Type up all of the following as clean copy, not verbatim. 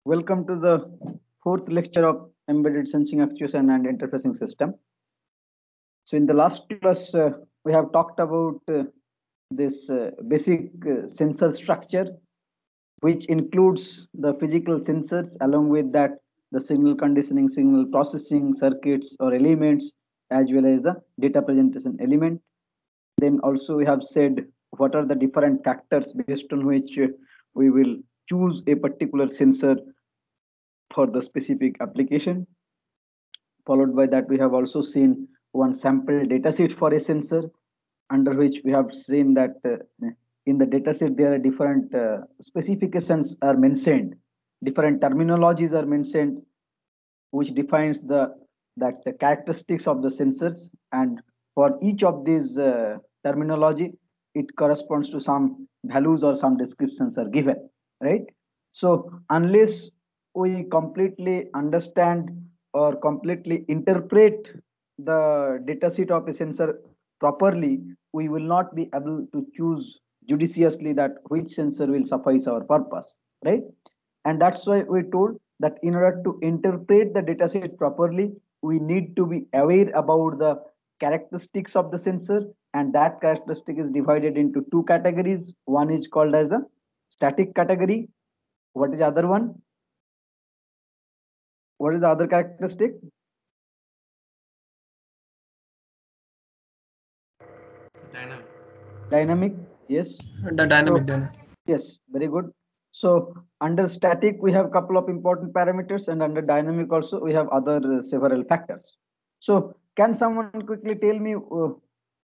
Welcome to the fourth lecture of Embedded Sensing Actuation and Interfacing System. So in the last class, we have talked about this basic sensor structure, which includes the physical sensors, along with that the signal conditioning, signal processing circuits or elements, as well as the data presentation element. Then also we have said what are the different factors based on which we will choose a particular sensor for the specific application. Followed by that, we have also seen one sample dataset for a sensor, under which we have seen that in the dataset there are different specifications are mentioned, different terminologies are mentioned, which defines the characteristics of the sensors, and for each of these terminology, it corresponds to some values or some descriptions are given, right? So unless we completely understand or completely interpret the dataset of a sensor properly, we will not be able to choose judiciously that which sensor will suffice our purpose, right? And that's why we told that in order to interpret the dataset properly, we need to be aware about the characteristics of the sensor, and that characteristic is divided into two categories. One is called as the static category. What is the other one? What is the other characteristic? Dynamic. Dynamic. Yes. The dynamic So dynamic. yes, very good. So under static, we have a couple of important parameters, and under dynamic also we have other several factors. So can someone quickly tell me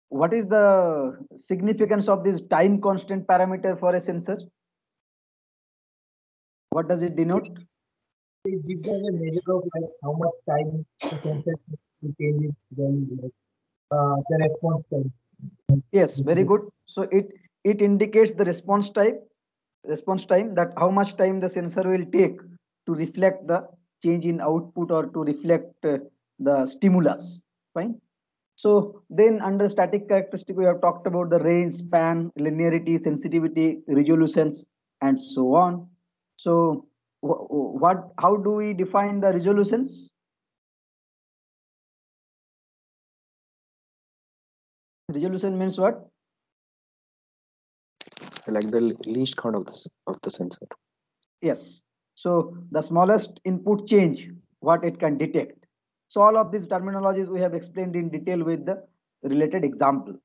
what is the significance of this time constant parameter for a sensor? What does it denote? It gives us a measure of like how much time the sensor to change its value, like the response time. Yes, very good. So it indicates the response time, that how much time the sensor will take to reflect the change in output or to reflect the stimulus. Fine. So then under static characteristic, we have talked about the range, span, linearity, sensitivity, resolutions, and so on. So how do we define the resolutions? Resolution means what? Like the least count of the sensor. Yes. So the smallest input change, what it can detect. So all of these terminologies we have explained in detail with the related example.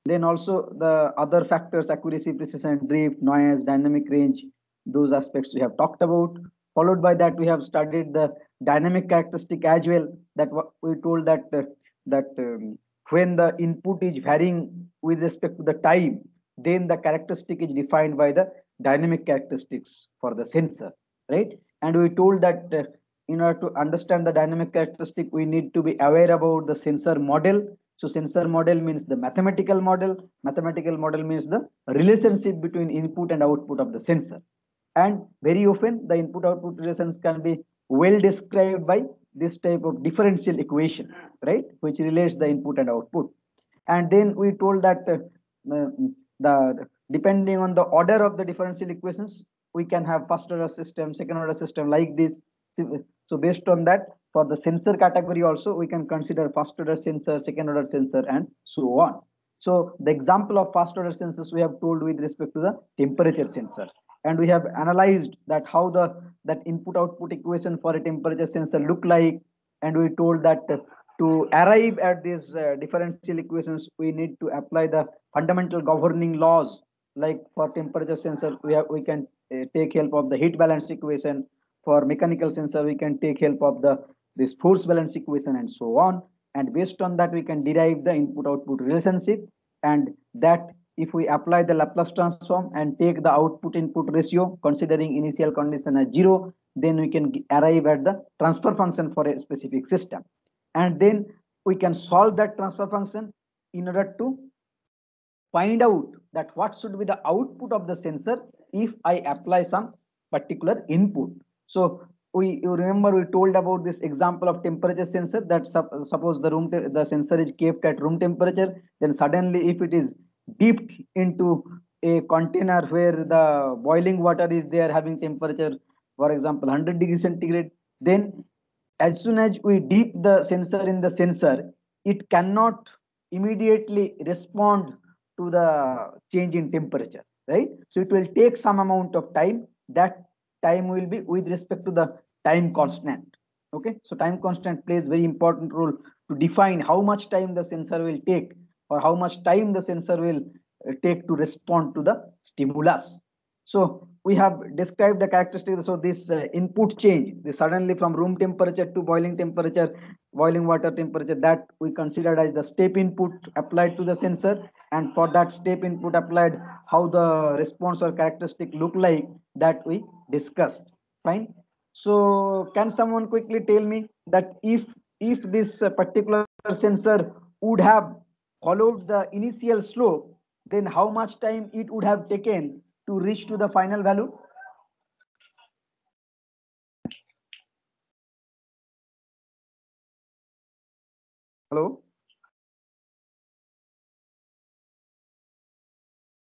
Then also the other factors, accuracy, precision, drift, noise, dynamic range, those aspects we have talked about. Followed by that, we have studied the dynamic characteristic as well. That we told that when the input is varying with respect to the time, then the characteristic is defined by the dynamic characteristics for the sensor, right? And we told that in order to understand the dynamic characteristic, we need to be aware about the sensor model. So sensor model means the mathematical model. Mathematical model means the relationship between input and output of the sensor. And very often the input output relations can be well described by this type of differential equation, right? Which relates the input and output. And then we told that the depending on the order of the differential equations, we can have first order system, second order system, like this. So based on that, for the sensor category also, we can consider first order sensor, second order sensor, and so on. So the example of first order sensors we have told with respect to the temperature sensor, and we have analyzed that how that input output equation for a temperature sensor look like, and we told that to arrive at these differential equations, we need to apply the fundamental governing laws. Like for temperature sensor, we can take help of the heat balance equation. For mechanical sensor, we can take help of this force balance equation, and so on. And based on that, we can derive the input output relationship, and that if we apply the Laplace transform and take the output input ratio considering initial condition as 0, then we can arrive at the transfer function for a specific system. And then we can solve that transfer function in order to find out that what should be the output of the sensor if I apply some particular input. So you remember we told about this example of temperature sensor, that suppose the sensor is kept at room temperature, then suddenly if it is dipped into a container where the boiling water is there having temperature for example 100 degrees centigrade, then as soon as we dip the sensor in the sensor, it cannot immediately respond to the change in temperature, right? So it will take some amount of time. That time will be with respect to the time constant. Okay, so time constant plays very important role to define how much time the sensor will take, or how much time the sensor will take to respond to the stimulus. So we have described the characteristics. So this input change, this suddenly from room temperature to boiling temperature, boiling water temperature, that we considered as the step input applied to the sensor. And for that step input applied, how the response or characteristic look like, that we discussed. Fine. So can someone quickly tell me that if this particular sensor would have followed the initial slope, then how much time it would have taken to reach to the final value? Hello,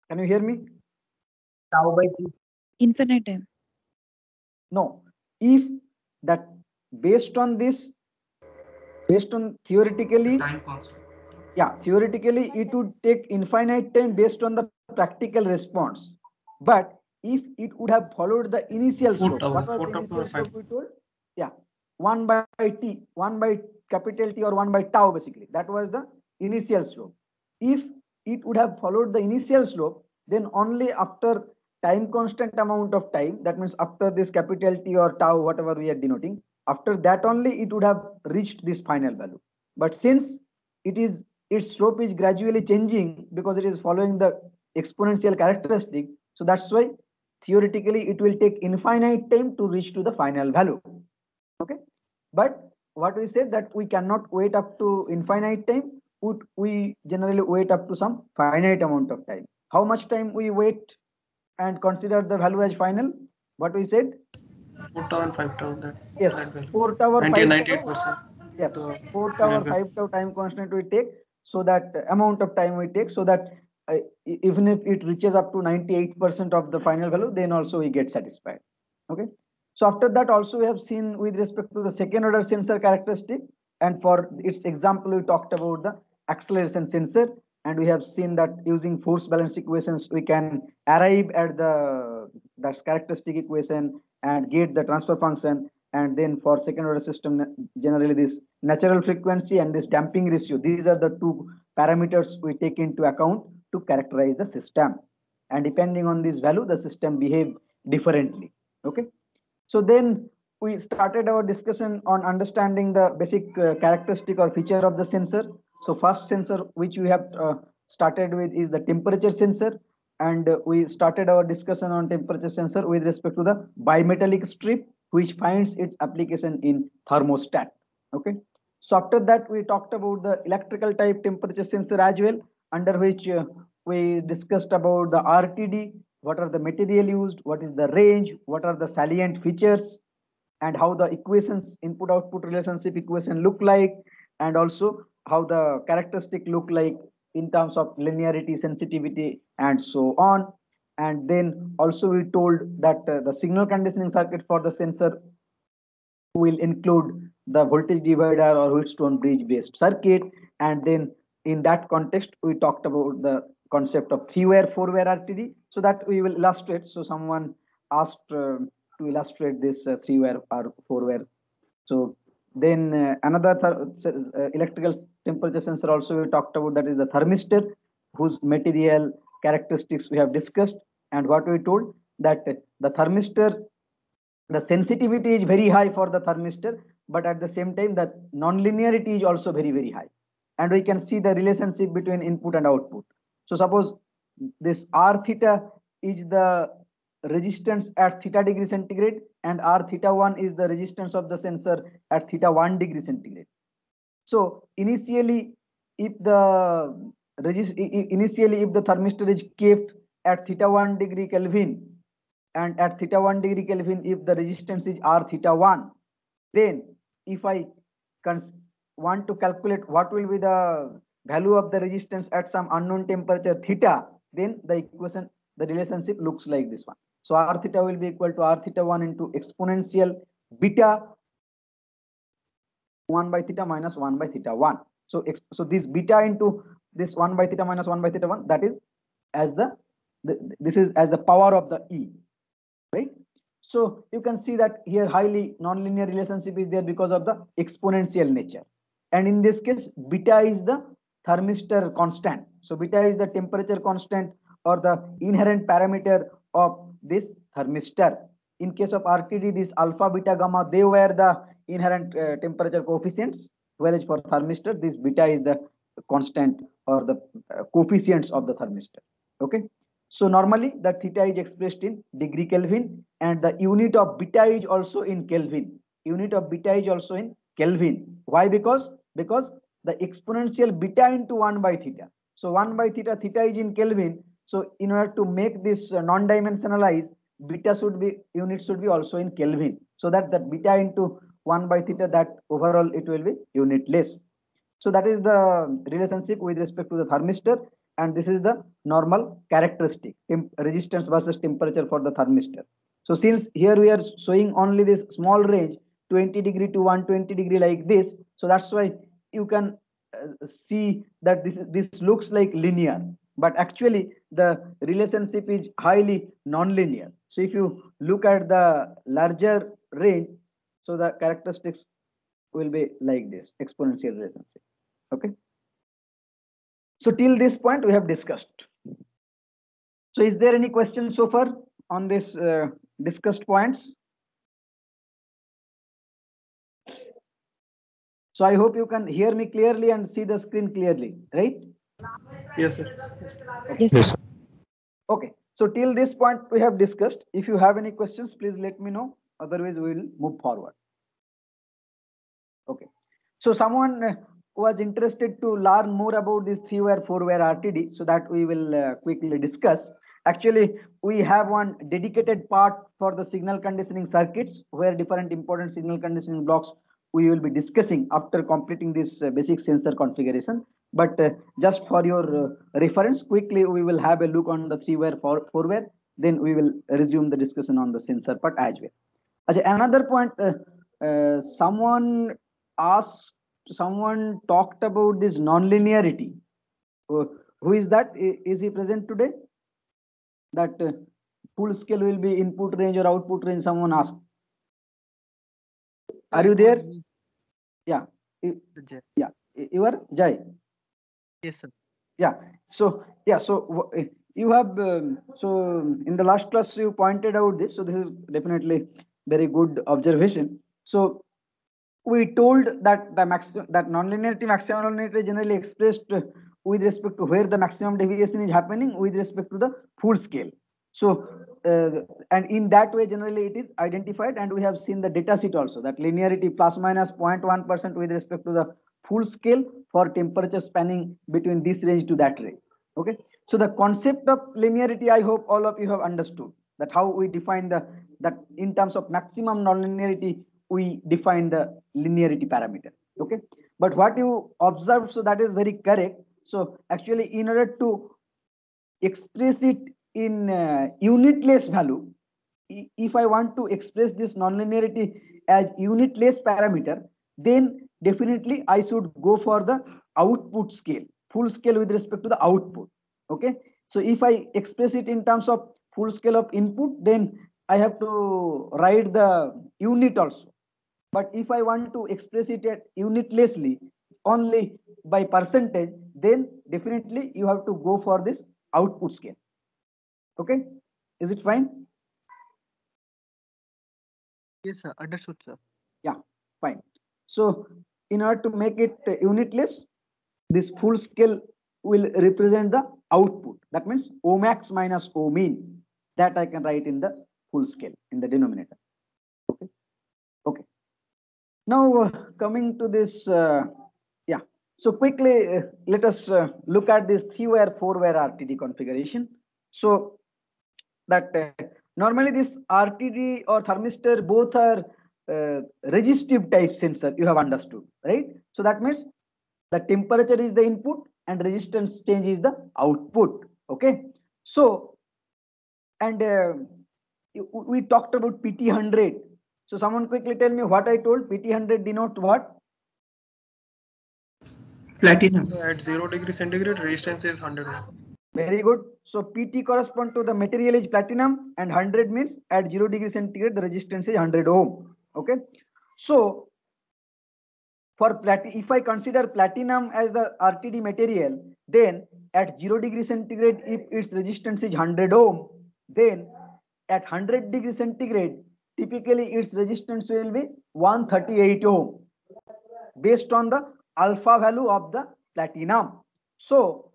can you hear me? Tau by T. Infinite time. No. If that, based on this, based on theoretically, Time constant. yeah, theoretically it would take infinite time based on the practical response. But if it would have followed the initial slope, what was the initial slope we told? Yeah, 1 by t, 1 by capital T, or 1 by tau, basically. That was the initial slope. If it would have followed the initial slope, then only after time constant amount of time, that means after this capital T or tau, whatever we are denoting, after that only it would have reached this final value. But since it is, its slope is gradually changing because it is following the exponential characteristic, so that's why theoretically it will take infinite time to reach to the final value. Okay, but what we said, that we cannot wait up to infinite time. We generally wait up to some finite amount of time. How much time we wait and consider the value as final? What we said? 4 tau and 5 tau. Yes, That value. 4 tau or 5 tau. 98%. Yes, The 4 tau or final 5 tau time constant we take, so that amount of time we take, so that even if it reaches up to 98% of the final value, then also we get satisfied. Okay. So after that also we have seen with respect to the second order sensor characteristic, and for its example we talked about the acceleration sensor, and we have seen that using force balance equations we can arrive at the that characteristic equation and get the transfer function. And then for second order system, generally this natural frequency and this damping ratio, these are the two parameters we take into account to characterize the system, and depending on this value the system behave differently. Okay, so then we started our discussion on understanding the basic characteristic or feature of the sensor. So first sensor which we have started with is the temperature sensor, and we started our discussion on temperature sensor with respect to the bimetallic strip, which finds its application in thermostat. Okay, so after that we talked about the electrical type temperature sensor as well, under which we discussed about the RTD, what are the material used, what is the range, what are the salient features, and how the equations, input output relationship equation look like, and also how the characteristic look like in terms of linearity, sensitivity, and so on. And then also we told that the signal conditioning circuit for the sensor will include the voltage divider or Wheatstone bridge based circuit. And then in that context we talked about the concept of 3-wire 4-wire RTD, so that we will illustrate. So someone asked to illustrate this 3-wire or 4-wire. So then another electrical temperature sensor also we talked about, that is the thermistor, whose material characteristics we have discussed. And what we told, that the thermistor, the sensitivity is very high for the thermistor, but at the same time the non-linearity is also very high, and we can see the relationship between input and output. So suppose this R theta is the resistance at theta degree centigrade, and R theta 1 is the resistance of the sensor at theta 1 degree centigrade. So initially if the thermistor is kept at theta 1 degree Kelvin, and at theta 1 degree Kelvin if the resistance is R theta 1, then if I want to calculate what will be the value of the resistance at some unknown temperature theta, then the equation, the relationship looks like this one. So r theta will be equal to r theta 1 into exponential beta 1 by theta minus 1 by theta 1. So so this beta into this 1 by theta minus 1 by theta 1, that is as this is as the power of the e, right? So you can see that here highly nonlinear relationship is there because of the exponential nature. And in this case, beta is the thermistor constant. So beta is the temperature constant or the inherent parameter of this thermistor. In case of RTD, this alpha, beta, gamma, they were the inherent temperature coefficients, whereas for thermistor, this beta is the constant or the coefficients of the thermistor. Okay. So normally the theta is expressed in degree Kelvin, and the unit of beta is also in Kelvin. Unit of beta is also in Kelvin. Why? Because the exponential beta into 1 by theta. So 1 by theta, theta is in Kelvin. So in order to make this non-dimensionalize, beta should be unit should be also in Kelvin. So that the beta into 1 by theta, that overall it will be unitless. So that is the relationship with respect to the thermistor, and this is the normal characteristic, resistance versus temperature for the thermistor. So since here we are showing only this small range, 20 degree to 120 degree like this, so that's why you can see that this looks like linear, but actually the relationship is highly non-linear. So if you look at the larger range, so the characteristics will be like this exponential relationship. Okay. So till this point we have discussed. So is there any question so far on this discussed points? So I hope you can hear me clearly and see the screen clearly, right? Yes, sir. Yes. Okay. Yes, sir. Okay. So till this point we have discussed. If you have any questions, please let me know. Otherwise, we will move forward. Okay. So someone was interested to learn more about this 3-wire, 4-wire RTD, so that we will quickly discuss. Actually, we have one dedicated part for the signal conditioning circuits, where different important signal conditioning blocks we will be discussing after completing this basic sensor configuration. But just for your reference, quickly we will have a look on the 3-wire, 4-wire. Then we will resume the discussion on the sensor part as well. Another point, someone talked about this non-linearity. Who is that? Is he present today? That full scale will be input range or output range, someone asked. Are you there? Yeah. Yeah. You are Jai? Yes, sir. Yeah. So yeah. So you have so in the last class you pointed out this. So this is definitely very good observation. So we told that the maximum, that nonlinearity, maximum nonlinearity is generally expressed with respect to where the maximum deviation is happening with respect to the full scale. So and in that way generally it is identified, and we have seen the data sheet also that linearity plus minus 0.1% with respect to the full scale for temperature spanning between this range to that range. Okay. So the concept of linearity, I hope all of you have understood that how we define that in terms of maximum nonlinearity we define the linearity parameter. Okay. But what you observed, so that is very correct. So actually in order to express it in unitless value, if I want to express this nonlinearity as unitless parameter, then definitely I should go for the output scale, full scale with respect to the output. Okay. So if I express it in terms of full scale of input, then I have to write the unit also. But if I want to express it at unitlessly only by percentage, then definitely you have to go for this output scale. Okay. Is it fine? Yes, sir. Understood, sir. Yeah, fine. So in order to make it unitless, this full scale will represent the output. That means O max minus O mean. That I can write in the full scale in the denominator. Okay. Okay. Now coming to this, yeah. So quickly let us look at this 3-wire, 4-wire RTD configuration. So that normally this RTD or thermistor both are resistive type sensor, you have understood, right? So that means the temperature is the input and resistance change is the output. Okay. So and we talked about PT 100. So someone quickly tell me what I told. PT 100 denote what? Platinum. At 0 degree centigrade, resistance is 100 ohm. Very good. So PT correspond to the material is platinum, and 100 means at 0 degree centigrade the resistance is 100 ohm. Okay. So for if I consider platinum as the RTD material, then at 0 degree centigrade, if its resistance is 100 ohm, then at 100 degree centigrade, typically its resistance will be 138 ohm based on the alpha value of the platinum. So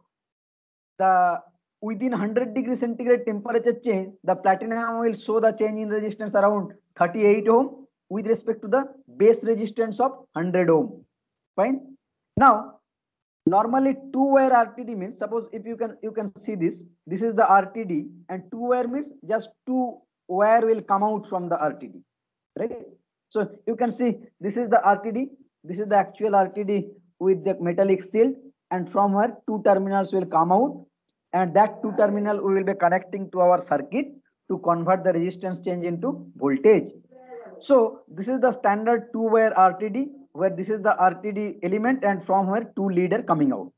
the within 100 degree centigrade temperature change, the platinum will show the change in resistance around 38 ohm with respect to the base resistance of 100 ohm. Fine. Now, normally two-wire RTD means, suppose if you can see this is the RTD, and two-wire means just two wire will come out from the RTD, right? So you can see this is the RTD, this is the actual RTD with the metallic shield, and from where two terminals will come out, and that two terminal we will be connecting to our circuit to convert the resistance change into voltage. So this is the standard two-wire RTD, where this is the RTD element, and from where two lead are coming out.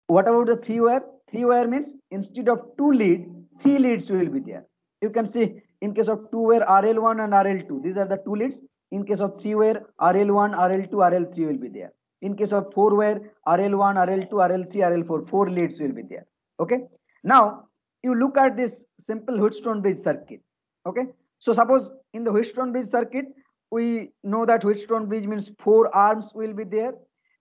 What about the three-wire? Three-wire means instead of two lead, three leads will be there. You can see in case of two-wire RL1 and RL2, these are the two leads. In case of three-wire RL1, RL2, RL3 will be there. In case of four-wire RL1, RL2, RL3, RL4, four leads will be there. Okay. Now you look at this simple Wheatstone bridge circuit. Okay. So suppose in the Wheatstone bridge circuit, we know that Wheatstone bridge means four arms will be there,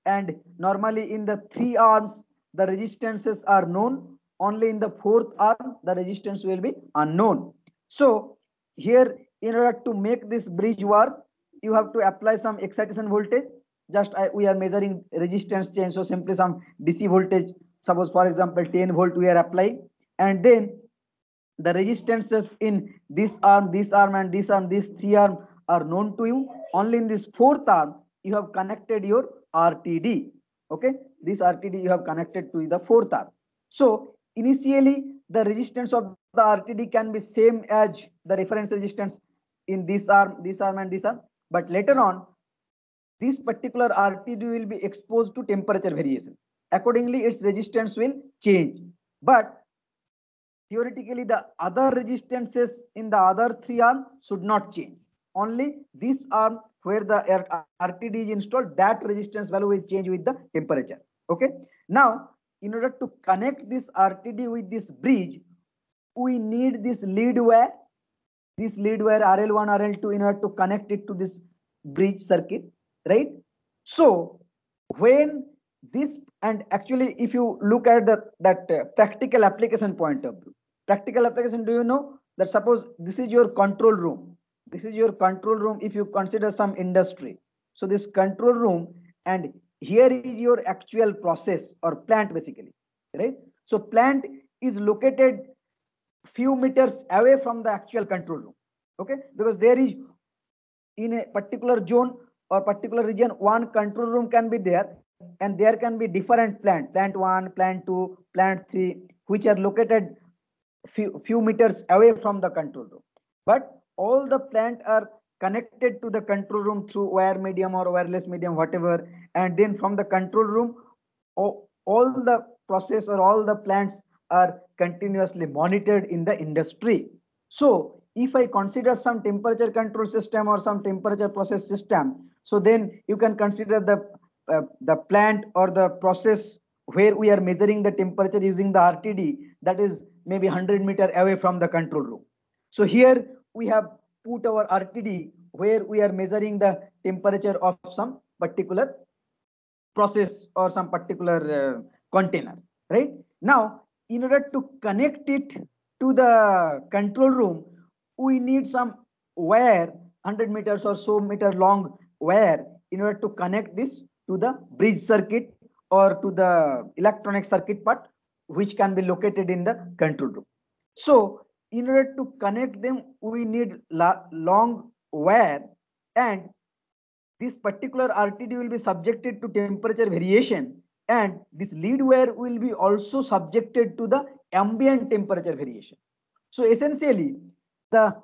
and normally in the three arms the resistances are known. Only in the fourth arm the resistance will be unknown. So here, in order to make this bridge work, you have to apply some excitation voltage. Just we are measuring resistance change, so simply some DC voltage, suppose for example 10 volt we are applying, and then the resistances in this arm, this arm, and this arm, these three arm are known to you. Only in this fourth arm you have connected your RTD. Okay, this RTD you have connected to the fourth arm. So initially the resistance of the RTD can be same as the reference resistance in this arm, and this arm, but later on this particular RTD will be exposed to temperature variation. Accordingly, its resistance will change. But theoretically, the other resistances in the other three arms should not change. Only this arm where the RTD is installed, that resistance value will change with the temperature. Okay. Now, in order to connect this RTD with this bridge, we need this lead wire. This lead wire RL1, RL2 in order to connect it to this bridge circuit, right? So when this, and actually if you look at that practical application point of view, practical application, do you know that suppose this is your control room, this is your control room if you consider some industry. So this control room, and here is your actual process or plant basically, right? So plant is located few meters away from the actual control room. Okay, because there is in a particular zone or particular region one control room can be there, and there can be different plant 1, plant 2, plant 3, which are located few meters away from the control room, but all the plant are connected to the control room through wire medium or wireless medium, whatever, and then from the control room all the process or all the plants are continuously monitored in the industry. So if I consider some temperature control system or some temperature process system, so then you can consider the plant or the process where we are measuring the temperature using the RTD, that is maybe 100 meter away from the control room. So here we have put our RTD where we are measuring the temperature of some particular process or some particular container, right? Now, in order to connect it to the control room, we need some wire, 100 meters or so meter long wire, in order to connect this to the bridge circuit or to the electronic circuit part, which can be located in the control room. So in order to connect them, we need long wire, and this particular RTD will be subjected to temperature variation, and this lead wire will be also subjected to the ambient temperature variation. So essentially, the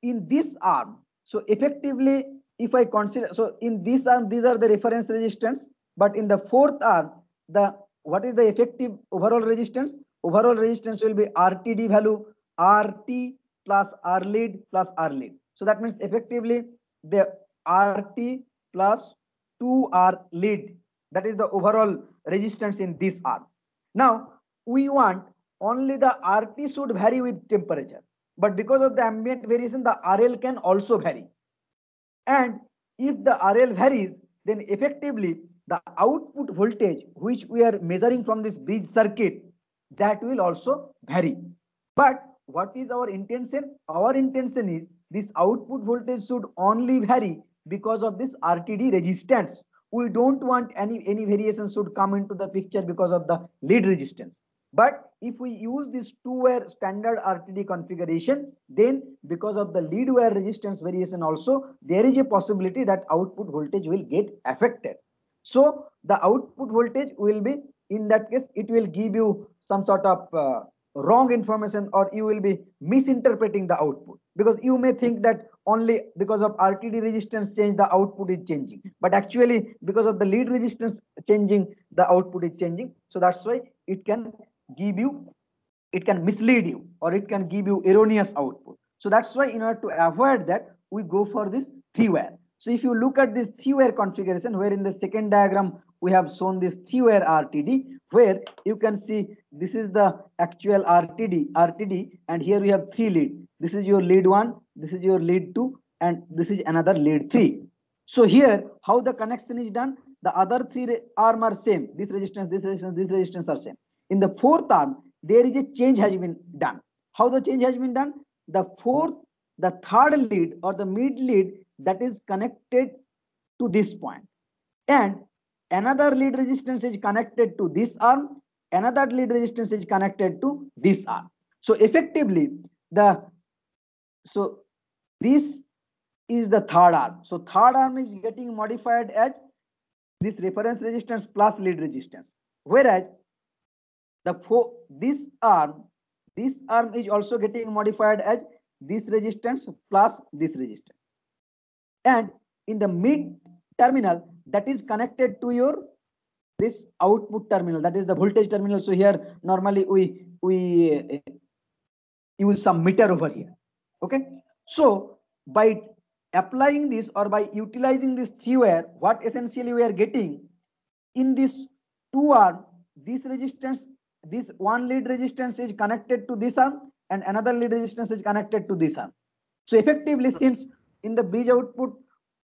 in this arm, so effectively, if I consider, so in this arm, these are the reference resistance, but in the fourth arm, the what is the effective overall resistance? Overall resistance will be RTD value, RT plus R lead plus R lead. So that means effectively the RT plus 2R lead, that is the overall resistance in this arm. Now we want only the RT should vary with temperature, but because of the ambient variation, the RL can also vary. And if the RL varies, then effectively the output voltage which we are measuring from this bridge circuit, that will also vary. But what is our intention? Our intention is this output voltage should only vary because of this RTD resistance. We don't want any variation should come into the picture because of the lead resistance. But if we use this two-wire standard RTD configuration, then because of the lead wire resistance variation also, there is a possibility that output voltage will get affected. So the output voltage will be, in that case, it will give you some sort of wrong information, or you will be misinterpreting the output, because you may think that only because of RTD resistance change the output is changing, but actually because of the lead resistance changing the output is changing. So that's why it can give you, it can mislead you, or it can give you erroneous output. So that's why in order to avoid that, we go for this three-wire. So if you look at this three-wire configuration, where in the second diagram we have shown this three-wire RTD, where you can see this is the actual RTD, and here we have three lead. This is your lead 1, this is your lead 2, and this is another lead 3. So here, how the connection is done? The other three arm are same. This resistance, this resistance, this resistance are same. In the fourth arm, there is a change has been done. How the change has been done? The third lead or the mid lead, that is connected to this point, and another lead resistance is connected to this arm, another lead resistance is connected to this arm. So effectively so this is the third arm. So third arm is getting modified as this reference resistance plus lead resistance, whereas this arm is also getting modified as this resistance plus this resistance. And in the mid terminal, that is connected to your this output terminal, that is the voltage terminal. So here normally we use some meter over here. Okay, so by applying this or by utilizing this three-wire, what essentially we are getting in this two arm, this resistance, this one lead resistance is connected to this arm, and another lead resistance is connected to this arm. So effectively, since in the bridge output,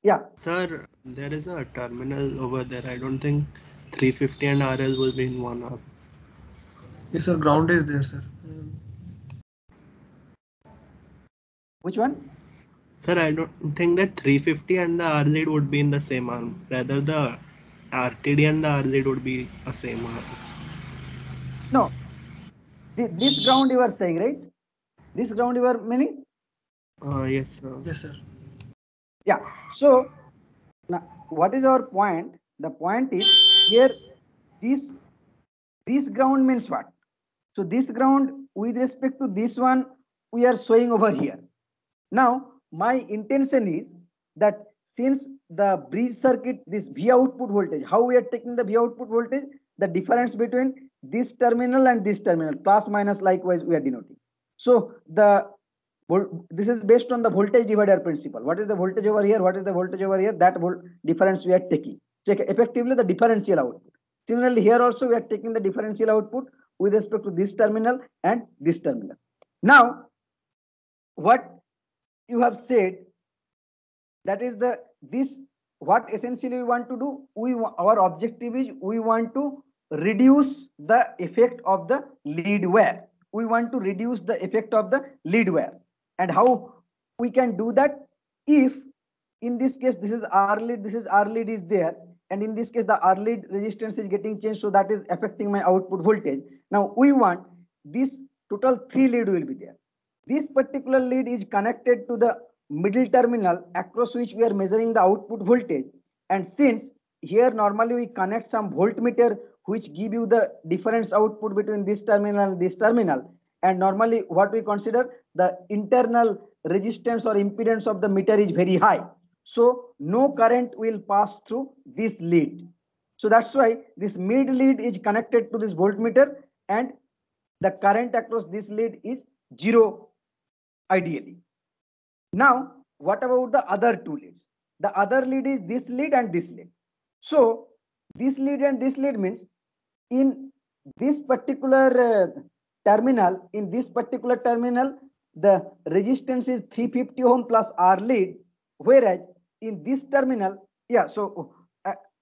yeah. Sir, there is a terminal over there. I don't think 350 and RL will be in one arm. Yes, sir. Ground is there, sir. Which one? Sir, I don't think that 350 and the R lead would be in the same arm. Rather, the RTD and the R lead would be a same arm. No. This ground you are saying, right? This ground you are meaning? Yes, sir. Yes, sir. Yeah. So now, what is our point? The point is here, this ground means what? So this ground with respect to this one, we are showing over here. Now, my intention is that since the bridge circuit, this V output voltage, how we are taking the V output voltage, the difference between this terminal and this terminal, plus minus likewise we are denoting. So this is based on the voltage divider principle. What is the voltage over here? What is the voltage over here? That difference we are taking. Check effectively the differential output. Similarly, here also we are taking the differential output with respect to this terminal and this terminal. Now, what you have said, that is what essentially we want to do. Our objective is we want to reduce the effect of the lead wire. We want to reduce the effect of the lead wire. And how we can do that? If in this case this is R lead, this is R lead is there, and in this case the R lead resistance is getting changed, so that is affecting my output voltage. Now we want this total 3 lead will be there. This particular lead is connected to the middle terminal across which we are measuring the output voltage, and since here normally we connect some voltmeter which give you the difference output between this terminal and this terminal, and normally what we consider the internal resistance or impedance of the meter is very high. So no current will pass through this lead. So that's why this mid lead is connected to this voltmeter, and the current across this lead is 0 ideally. Now, what about the other two leads? The other lead is this lead and this lead. So this lead and this lead means in this particular terminal, the resistance is 350 ohm plus R lead, whereas in this terminal, yeah, so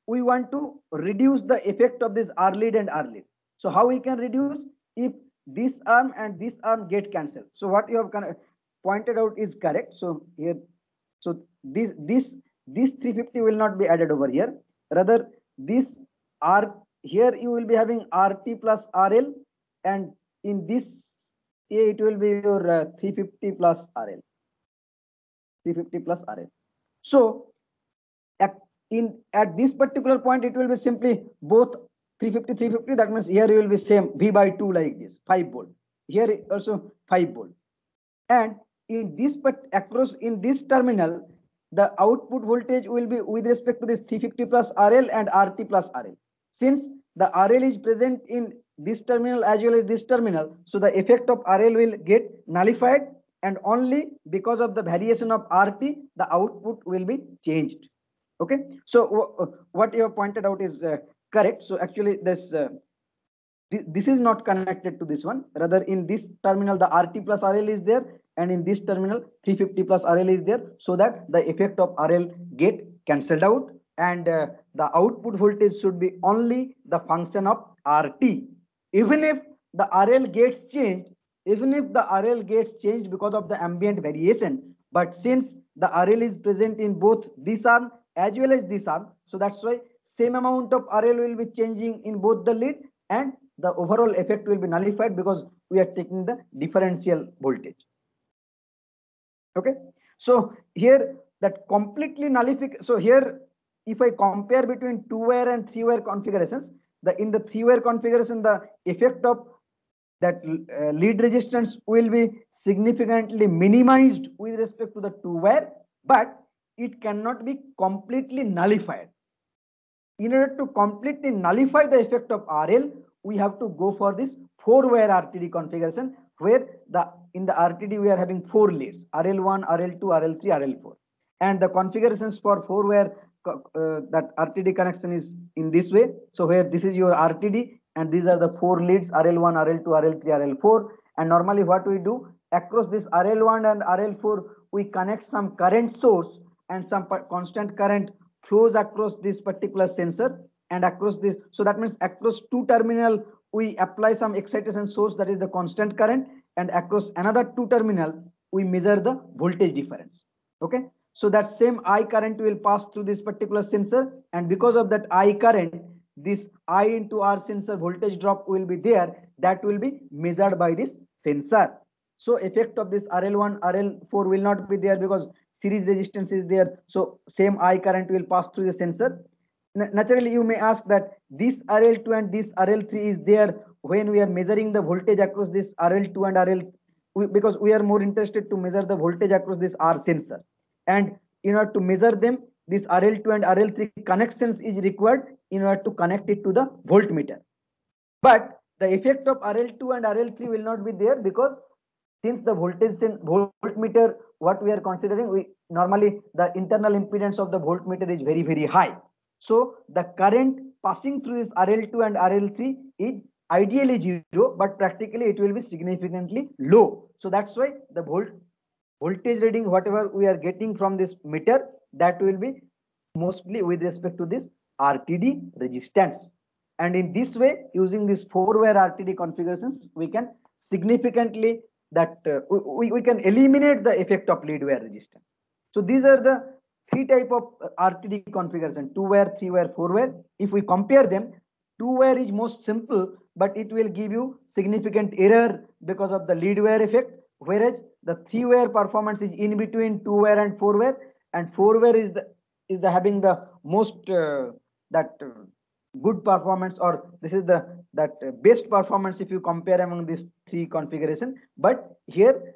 we want to reduce the effect of this R lead and R lead. So how we can reduce? If this arm and this arm get cancelled. So what you have pointed out is correct. So here, so this 350 will not be added over here. Rather, this R here you will be having RT plus RL, and in this it will be your 350 plus RL. 350 plus RL. So at this particular point, it will be simply both 350, 350. That means here you will be same V by 2 like this, 5 volt. Here also 5 volt. And in this across in this terminal, the output voltage will be with respect to this 350 plus RL and RT plus RL. Since the RL is present in this terminal as well as this terminal, so the effect of RL will get nullified, and only because of the variation of RT, the output will be changed. Okay, so what you have pointed out is correct. So actually this is not connected to this one. Rather, in this terminal the RT plus RL is there, and in this terminal 350 plus RL is there, so that the effect of RL get cancelled out, and the output voltage should be only the function of RT. Even if the RL gets changed, because of the ambient variation, but since the RL is present in both this arm as well as this arm, so that's why same amount of RL will be changing in both the lead, and the overall effect will be nullified because we are taking the differential voltage. Okay, so here that completely nullification. So here, if I compare between 2-wire and 3-wire configurations, in the 3-wire configuration, the effect of that lead resistance will be significantly minimized with respect to the 2-wire, but it cannot be completely nullified. In order to completely nullify the effect of RL, we have to go for this 4-wire RTD configuration, where in the RTD we are having 4 leads: RL1, RL2, RL3, RL4, and the configurations for 4-wire that RTD connection is in this way. So where this is your RTD, and these are the 4 leads: RL1, RL2, RL3, RL4. And normally what we do, across this RL1 and RL4, we connect some current source, and some constant current flows across this particular sensor, and across this, so that means across 2 terminal we apply some excitation source, that is the constant current, and across another 2 terminal we measure the voltage difference. Okay, so that same I current will pass through this particular sensor, and because of that I current, this I into R sensor voltage drop will be there, that will be measured by this sensor. So effect of this RL1, RL4 will not be there because series resistance is there. So same I current will pass through the sensor. Naturally, you may ask that this RL2 and this RL3 is there when we are measuring the voltage across this RL2 and RL, because we are more interested to measure the voltage across this R sensor. And in order to measure them, this RL2 and RL3 connections is required in order to connect it to the voltmeter. But the effect of RL2 and RL3 will not be there, because since the voltmeter, what we are considering, we normally the internal impedance of the voltmeter is very, very high. So the current passing through this RL2 and RL3 is ideally 0, but practically it will be significantly low. So that's why the voltage reading, whatever we are getting from this meter, that will be mostly with respect to this RTD resistance. And in this way, using this 4-wire RTD configurations, we can significantly we can eliminate the effect of lead wire resistance. So these are the 3 type of RTD configuration: 2-wire, 3-wire, 4-wire. If we compare them, 2-wire is most simple, but it will give you significant error because of the lead wire effect, whereas the 3-wire performance is in between 2-wire and 4-wire, and 4-wire is having the most good performance, or this is the best performance if you compare among these 3 configuration. But here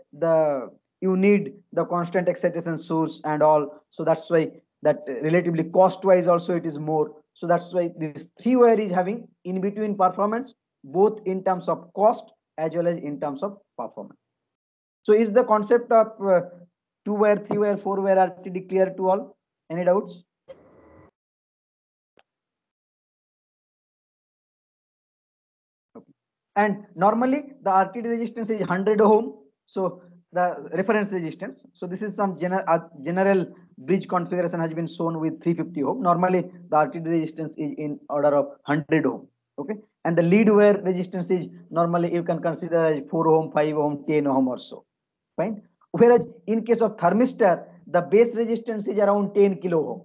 you need the constant excitation source and all. So that's why that relatively cost wise also it is more. So that's why this 3-wire is having in between performance, both in terms of cost as well as in terms of performance. So is the concept of 2-wire, 3-wire, 4-wire RTD clear to all? Any doubts? Okay. And normally the RTD resistance is 100 ohm. So the reference resistance. So this is some general bridge configuration has been shown with 350 ohm. Normally the RTD resistance is in order of 100 ohm. Okay. And the lead wire resistance is normally you can consider as 4 ohm, 5 ohm, 10 ohm or so. Fine. Whereas in case of thermistor, the base resistance is around 10 kilo ohm.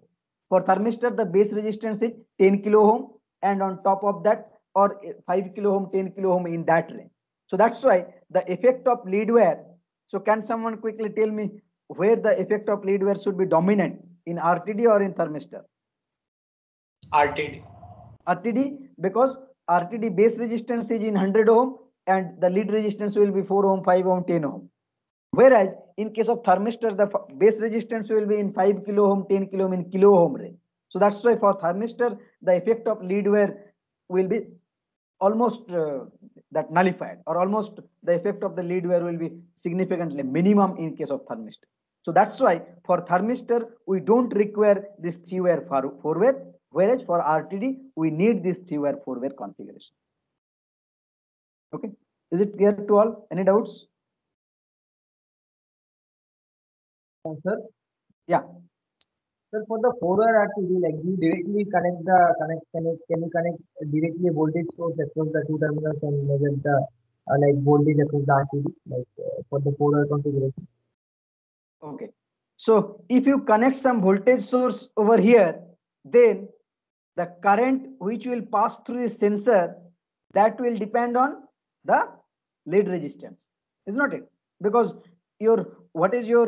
For thermistor, the base resistance is 10 kilo ohm, and on top of that, or 5 kilo ohm, 10 kilo ohm in that range. So that's why the effect of lead wire. So can someone quickly tell me where the effect of lead wire should be dominant, in RTD or in thermistor? RTD. RTD, because RTD base resistance is in 100 ohm and the lead resistance will be 4 ohm, 5 ohm, 10 ohm. Whereas in case of thermistor, the base resistance will be in 5 kilo ohm, 10 kilo ohm in kilo ohm range. So that's why for thermistor, the effect of lead wire will be almost that nullified, or almost the effect of the lead wire will be significantly minimum in case of thermistor. So that's why for thermistor, we don't require this 3-wire 4-wire, whereas for RTD, we need this 3-wire 4-wire configuration. Okay, is it clear to all? Any doubts? Sir, Yeah. sir, for the 4-wire RTD, like you directly can you connect directly a voltage source across the two terminals and measure the like voltage across the RTD, like for the 4-wire configuration? Okay. So if you connect some voltage source over here, then the current which will pass through the sensor, that will depend on the lead resistance, is not it? Because your what is your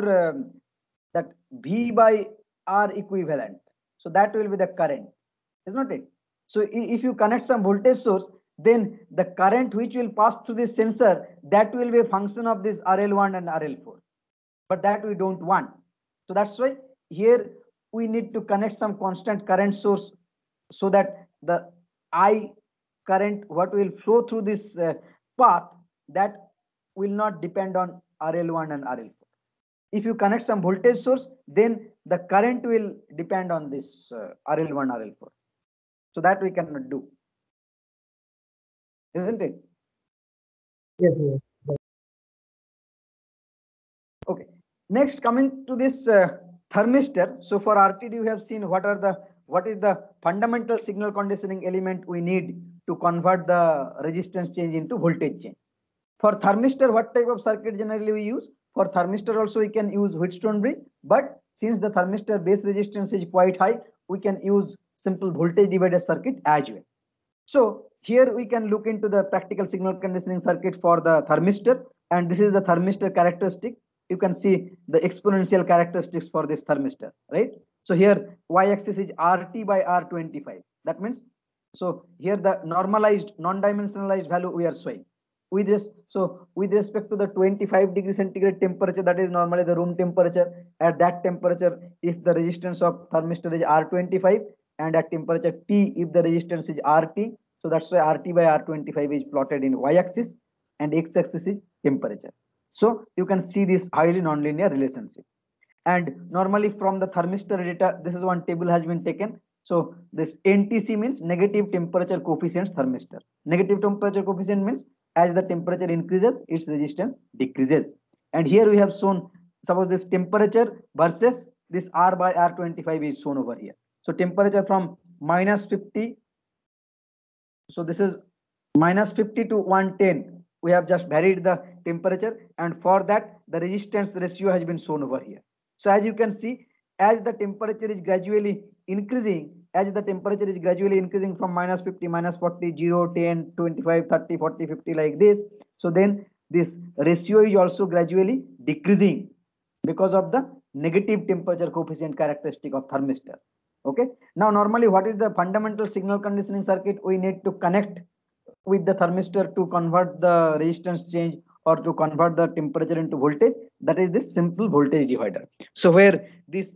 that V by R equivalent? So that will be the current, is not it? So if you connect some voltage source, then the current which will pass through this sensor, that will be a function of this RL1 and RL4. But that we don't want. So that's why here we need to connect some constant current source, so that the I current what will flow through this path, that will not depend on RL1 and RL4. If you connect some voltage source, then the current will depend on this RL1, RL4. So that we cannot do, isn't it? Yes, yes. Okay. Next, coming to this thermistor. So for RTD, we have seen what is the fundamental signal conditioning element we need to convert the resistance change into voltage change. For thermistor, what type of circuit generally we use? For thermistor also we can use Wheatstone bridge, but since the thermistor base resistance is quite high, we can use simple voltage divider circuit as well. So here we can look into the practical signal conditioning circuit for the thermistor, and this is the thermistor characteristic. You can see the exponential characteristics for this thermistor, right? So here y-axis is RT by R25. That means, so here the normalized non-dimensionalized value we are showing. With respect to the 25 degree centigrade temperature, that is normally the room temperature. At that temperature, if the resistance of thermistor is R25, and at temperature T, if the resistance is RT, so that's why RT by R25 is plotted in y-axis, and x-axis is temperature. So you can see this highly nonlinear relationship. And normally from the thermistor data, this is one table has been taken. So this NTC means negative temperature coefficient thermistor. Negative temperature coefficient means as the temperature increases, its resistance decreases. And here we have shown, suppose this temperature versus this R by R25 is shown over here. So temperature from -50. So this is -50 to 110. We have just varied the temperature, and for that the resistance ratio has been shown over here. So as you can see, as the temperature is gradually increasing, from -50, -40, 0, 10, 25, 30, 40, 50 like this. So then this ratio is also gradually decreasing because of the negative temperature coefficient characteristic of thermistor. Okay. Now normally what is the fundamental signal conditioning circuit we need to connect with the thermistor to convert the resistance change or to convert the temperature into voltage, that is this simple voltage divider. So where this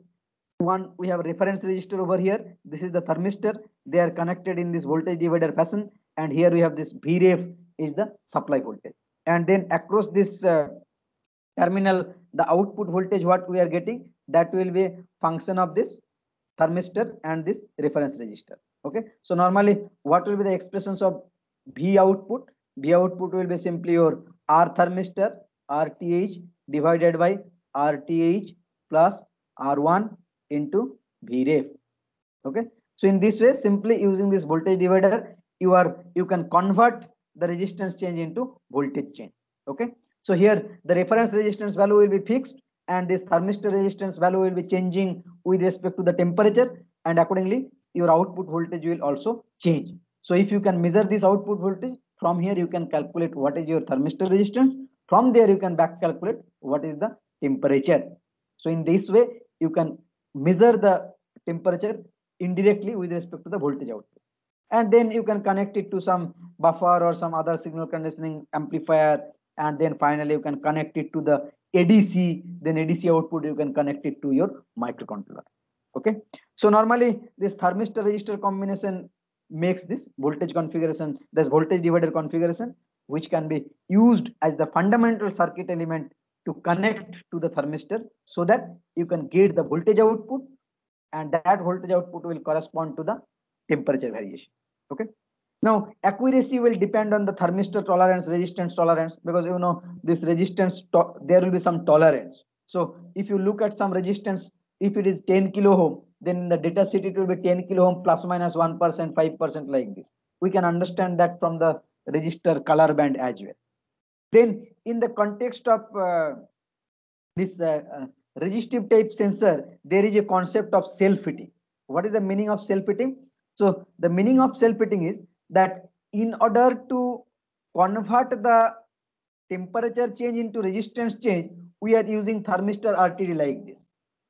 one, we have reference resistor over here, this is the thermistor, they are connected in this voltage divider fashion, and here we have this Vref is the supply voltage, and then across this terminal, the output voltage what we are getting, that will be function of this thermistor and this reference resistor. Okay, so normally what will be the expressions of V output? V output will be simply your R thermistor RTH divided by RTH plus R1 into Vref. Okay, so in this way, simply using this voltage divider, you can convert the resistance change into voltage change. Okay, so here the reference resistance value will be fixed, and this thermistor resistance value will be changing with respect to the temperature, and accordingly your output voltage will also change. So if you can measure this output voltage, from here you can calculate what is your thermistor resistance. From there you can back calculate what is the temperature. So in this way you can measure the temperature indirectly with respect to the voltage output, and then you can connect it to some buffer or some other signal conditioning amplifier, and then finally you can connect it to the ADC, then ADC output you can connect it to your microcontroller. Okay, so normally this thermistor resistor combination makes this voltage configuration, this voltage divider configuration, which can be used as the fundamental circuit element to connect to the thermistor, so that you can get the voltage output, and that voltage output will correspond to the temperature variation. Okay, now accuracy will depend on the thermistor tolerance, resistance tolerance, because you know this resistance there will be some tolerance. So if you look at some resistance, if it is 10 kilo ohm, then in the data sheet it will be 10 kilo ohm plus minus 1%, 5% like this. We can understand that from the resistor color band as well. Then in the context of this resistive type sensor, there is a concept of self-heating. What is the meaning of self-heating? So the meaning of self-heating is that in order to convert the temperature change into resistance change, we are using thermistor RTD like this.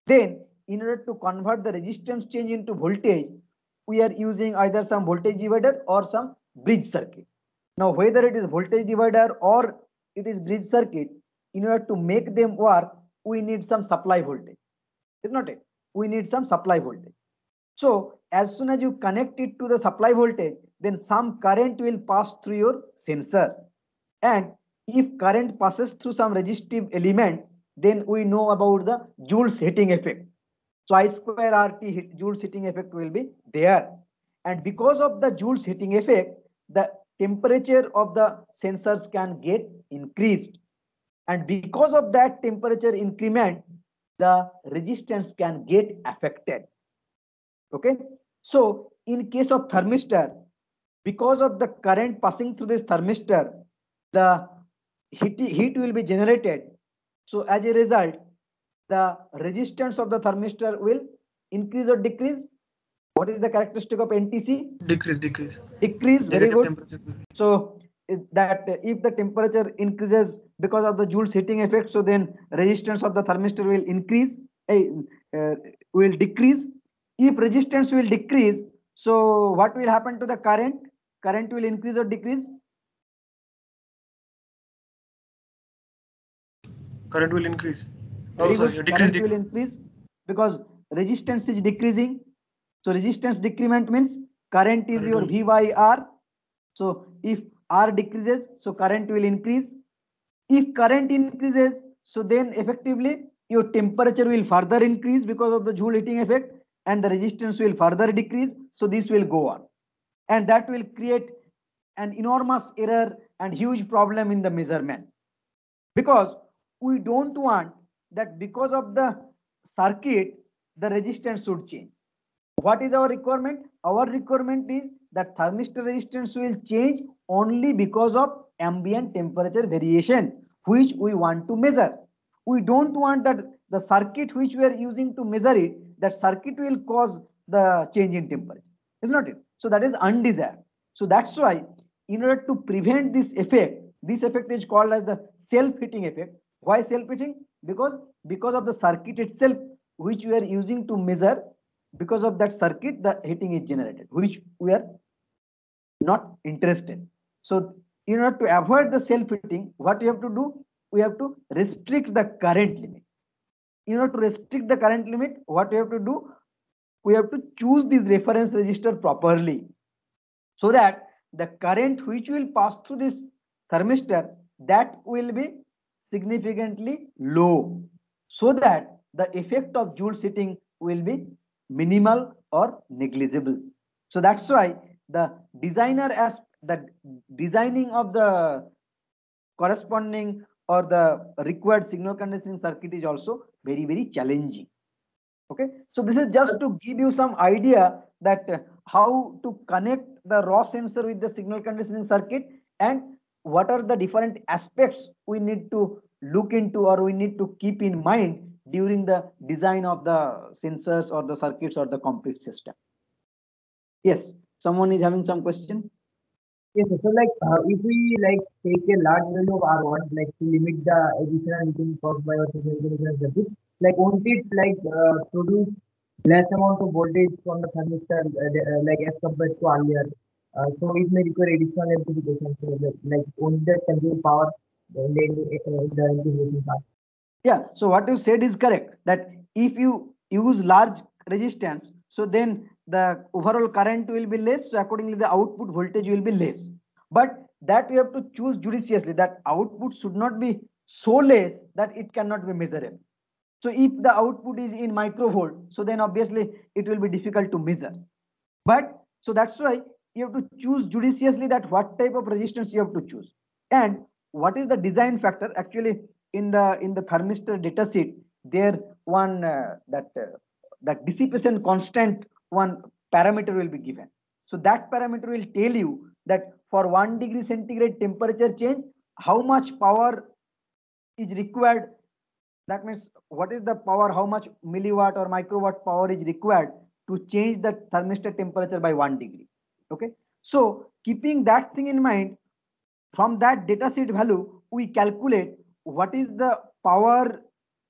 Then in order to convert the resistance change into voltage, we are using either some voltage divider or some bridge circuit. Now whether it is voltage divider or it is bridge circuit, in order to make them work, we need some supply voltage. Is not it? We need some supply voltage. So as soon as you connect it to the supply voltage, then some current will pass through your sensor. And if current passes through some resistive element, then we know about the Joule's heating effect. So I square RT Joule's heating effect will be there. And because of the Joule's heating effect, the temperature of the sensors can get increased. And because of that temperature increment, the resistance can get affected. Okay, so in case of thermistor, because of the current passing through this thermistor, the heat will be generated. So as a result, the resistance of the thermistor will increase or decrease. What is the characteristic of NTC? Decrease. Decrease. Very good. So that if the temperature increases because of the Joule's heating effect, so then resistance of the thermistor will increase, will decrease. If resistance will decrease, so what will happen to the current? Current will increase or decrease? Current will increase. Current will increase because resistance is decreasing. So resistance decrement means current is your V by R. So if R decreases, so current will increase. If current increases, so then effectively your temperature will further increase because of the Joule heating effect, and the resistance will further decrease. So this will go on, and that will create an enormous error and huge problem in the measurement, because we don't want that because of the circuit the resistance should change. What is our requirement? Our requirement is that thermistor resistance will change only because of ambient temperature variation, which we want to measure. We don't want that the circuit which we are using to measure it, that circuit will cause the change in temperature. Is not it? So that is undesired. So that's why in order to prevent this effect is called as the self-heating effect. Why self-heating? Because of the circuit itself which we are using to measure, because of that circuit the heating is generated, which we are not interested. So in order to avoid the self-heating, what we have to do? We have to restrict the current limit. In order to restrict the current limit, what we have to do? We have to choose this reference resistor properly, so that the current which will pass through this thermistor, that will be significantly low, so that the effect of Joule heating will be minimal or negligible. So that's why the designer, as the designing of the corresponding or the required signal conditioning circuit, is also very challenging. Okay, so this is just to give you some idea that how to connect the raw sensor with the signal conditioning circuit, and what are the different aspects we need to look into or we need to keep in mind during the design of the sensors or the circuits or the complete system. Yes, someone is having some question. Yes, sir. So like if we like take a large value of R1, like to limit the additional heating caused by our signal circuit, like won't it like produce less amount of voltage from the thermistor like as compared to earlier? So it may require additional amplification. So like won't that consume power in the amplification part? Yeah, so what you said is correct, that if you use large resistance, so then the overall current will be less, so accordingly the output voltage will be less. But that we have to choose judiciously, that output should not be so less that it cannot be measurable. So if the output is in microvolt, so then obviously it will be difficult to measure. But so that's why you have to choose judiciously that what type of resistance you have to choose, and what is the design factor. Actually, in the thermistor data sheet, there one that dissipation constant, one parameter will be given. So that parameter will tell you that for 1 degree centigrade temperature change, how much power is required. That means what is the power, how much milliwatt or microwatt power is required to change the thermistor temperature by 1 degree. Okay, so keeping that thing in mind, from that data sheet value we calculate what is the power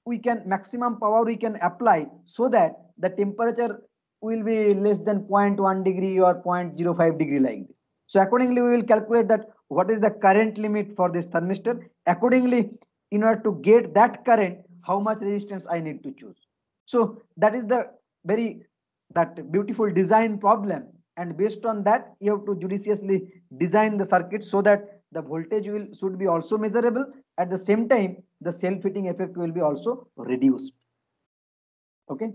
we can, maximum power we can apply, so that the temperature will be less than 0.1 degree or 0.05 degree, like this. So accordingly we will calculate that what is the current limit for this thermistor. Accordingly, in order to get that current, how much resistance I need to choose. So that is the very that beautiful design problem, and based on that you have to judiciously design the circuit so that the voltage will should be also measurable. At the same time, the self-heating effect will be also reduced. Okay,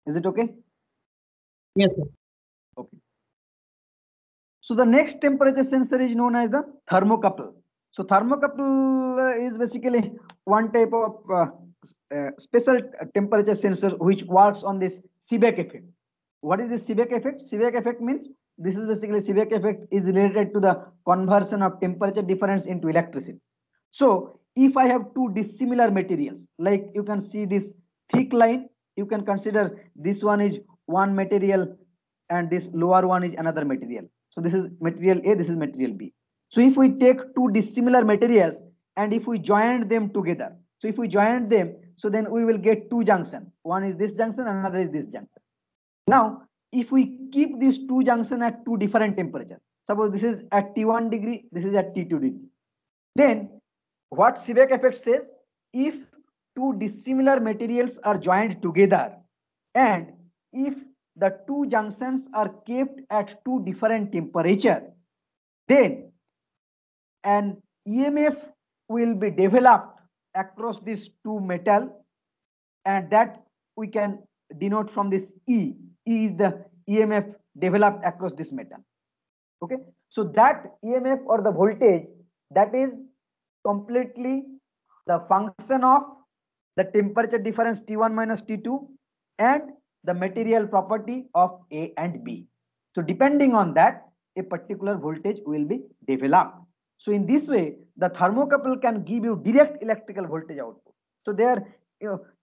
is it okay? Yes, sir. Okay. So the next temperature sensor is known as the thermocouple. So thermocouple is basically one type of special temperature sensor which works on this Seebeck effect. What is the Seebeck effect? Seebeck effect means, this is basically, Seebeck effect is related to the conversion of temperature difference into electricity. So if I have two dissimilar materials, like you can see this thick line, you can consider this one is one material and this lower one is another material. So this is material A, this is material B. So if we take two dissimilar materials and if we join them together, so if we join them, so then we will get two junctions. One is this junction, another is this junction. Now, if we keep these two junctions at two different temperatures, suppose this is at T1 degree, this is at T2 degree, then what Seebeck effect says, if two dissimilar materials are joined together and if the two junctions are kept at two different temperature, then an EMF will be developed across these two metal, and that we can denote from this E. E is the EMF developed across this metal. Okay, so that EMF or the voltage, that is completely the function of the temperature difference T1 minus T2 and the material property of A and B. So depending on that, a particular voltage will be developed. So in this way, the thermocouple can give you direct electrical voltage output. So there,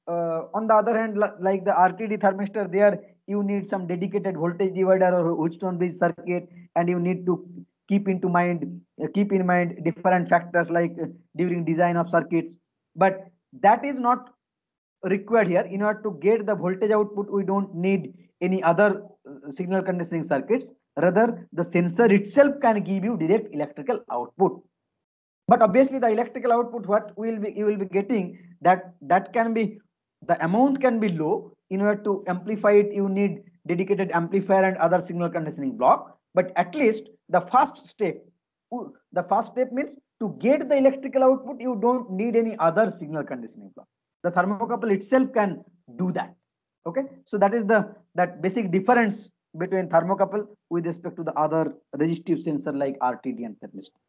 on the other hand, like the RTD thermistor, there you need some dedicated voltage divider or Wheatstone bridge circuit, and you need to keep in mind different factors like during design of circuits. But that is not required here. In order to get the voltage output, we don't need any other signal conditioning circuits. Rather, the sensor itself can give you direct electrical output. But obviously, the electrical output what you will be getting, that can be, the amount can be low. In order to amplify it, you need dedicated amplifier and other signal conditioning block. But at least the first step means to get the electrical output, you don't need any other signal conditioning block. The thermocouple itself can do that. Okay, so that is that basic difference between thermocouple with respect to the other resistive sensor like RTD and thermistor.